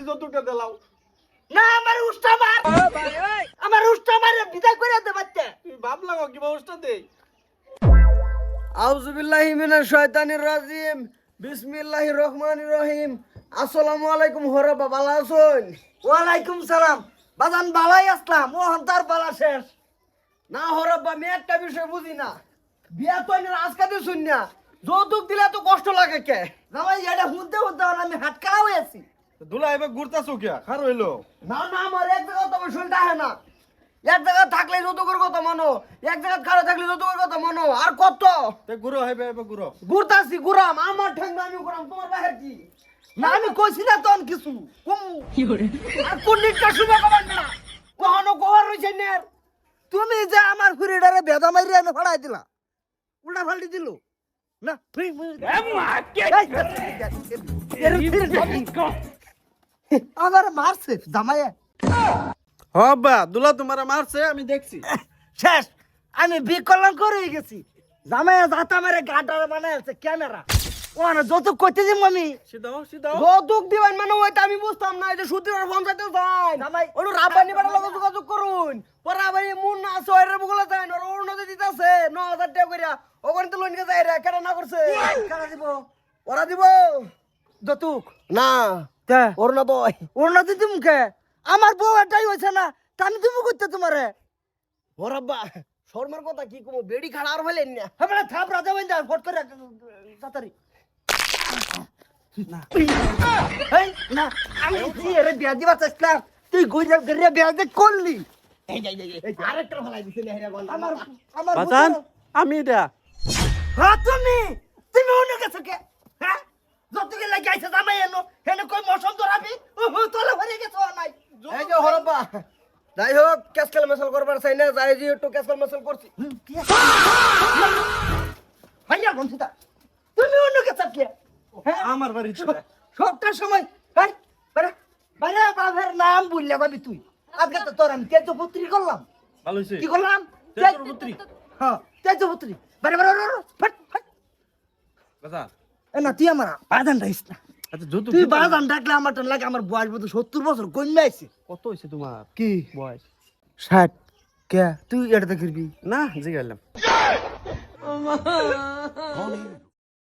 যৌতুকটা দিলাও। না আমার উষ্টা মার আমার উষ্টা মারে বিদায় করে দে বাচ্চা তুমি বাপ লাগো কি ব্যবস্থা দেই। আউযু বিল্লাহি মিনাশ শাইতানির রাজিম বিসমিল্লাহির রহমানির রহিম আসসালামু আলাইকুম হরাবা ভালো আছেন? ওয়ালাইকুম সালাম বাজান ভালোই আসলাম ও হন্তার বালা শেষ না হরাবা আমি একটা বিষয় বুঝি না বিয়া তো আজকে দিয়ে শুন না যৌতুক দিলে তো কষ্ট লাগে কে জামাই এটা হুনতে হুনতে আমি হাটকারা হয়ে আছি দুলা এবার ঘুরতাছো কিয়া খার হইলো। না না আমার এক জায়গা তোমার শুনতে হয় না এক জায়গা থাকলে যৌতুকের কথা মনো এক জায়গা খারাপ থাকলে যৌতুকের কথা মনো আর কত তে ঘুরো হইবে এবার ঘুরো। ঘুরতাছি ঘুরাম আমার ঠ্যাং আমি ঘুরাম তোমার বাহির কি না আমি কইছি না তখন কিছু কম কি করে আর কোন নিকা শুভ কবার না কখনো কবার রইছে না তুমি যে আমার ফুরিডারে বেদা মাইরি এনে ফাড়াই দিলা উল্টা ফাল্টি দিল না আমার মারছে জামাইয়া হবা দুলা তোমার মারছে আমি দেখছি। শেষ আমি বিকলাঙ্গ হয়ে গেছি জামাইয়া যাতা মারে গাডার বানাইছে ক্যামেরা ওনা যৌতুক করতে যাবো আমি সিধাও সিধাও। যৌতুক দিবেন মানে ওইটা আমি বুঝতাম না এটা সুতির পঞ্চায়েতে যাই ওটা রাবানি বেড়া লগে যোগাযোগ করুন পরে আবার মুন না আছে ওর বগলে যায় ওর অরুণতে দিতেছে 9000 টাকা কইরা ওখানে তো লোন কে যায় রে কেন না করছে কেন দিব ওরা দিব যৌতুক না তে ওর না বই ওর না দিতে মুখে আমার বউ এটাই হইছে না টানি তুমি করতে তোমারে ওরাব্বা শর্মার কথা কি কমো বেড়ি খাড়া আর হইলেন না হবে থাপ রাজা বইন্দা ফট করে তাড়াতাড়ি না এই না আমি কি এর বিয়া দিবা চাইছিলাম তুই গইরা গরিয়া বিয়া দে করলি এই যাই এই আরেকটা ফলাই দিছিস হেরা বল আমার আমার বাজান আমি এটা হ্যাঁ তুমি অন্য গেছো কে হ্যাঁ যতকে লাগি আইছে জামাই এনো হেনে কই মশম ধরাবি ও তোলা ভরে গেছো নাই এই যে হরব্বা যাই হোক ক্যাসকেল মেসেল করবার চাই না যাই যে একটু ক্যাসকেল মেসেল করছি ভাইয়া বন্ধুটা তুমি অন্য কে চাপ কে আমার বাড়ি সবটার সময় এই বারে বারে বাবার নাম বললে ভাবি তুই আজকে তো তোর আমি তেজপুত্রী করলাম ভালো হইছে কি করলাম তেজপুত্রী। হ্যাঁ তেজপুত্রী বারে বারে ফট ফট বাজান এ না তুই আমার বাজান রাইস না আচ্ছা যৌতুক তুই দিবা না? বাজান ডাকলে আমার টান লাগে আমার বয়স বোধ 70 বছর কমে আইছে কত হইছে তোমার কি বয়স? 60 কে তুই এটা দেখবি না জিগাইলাম।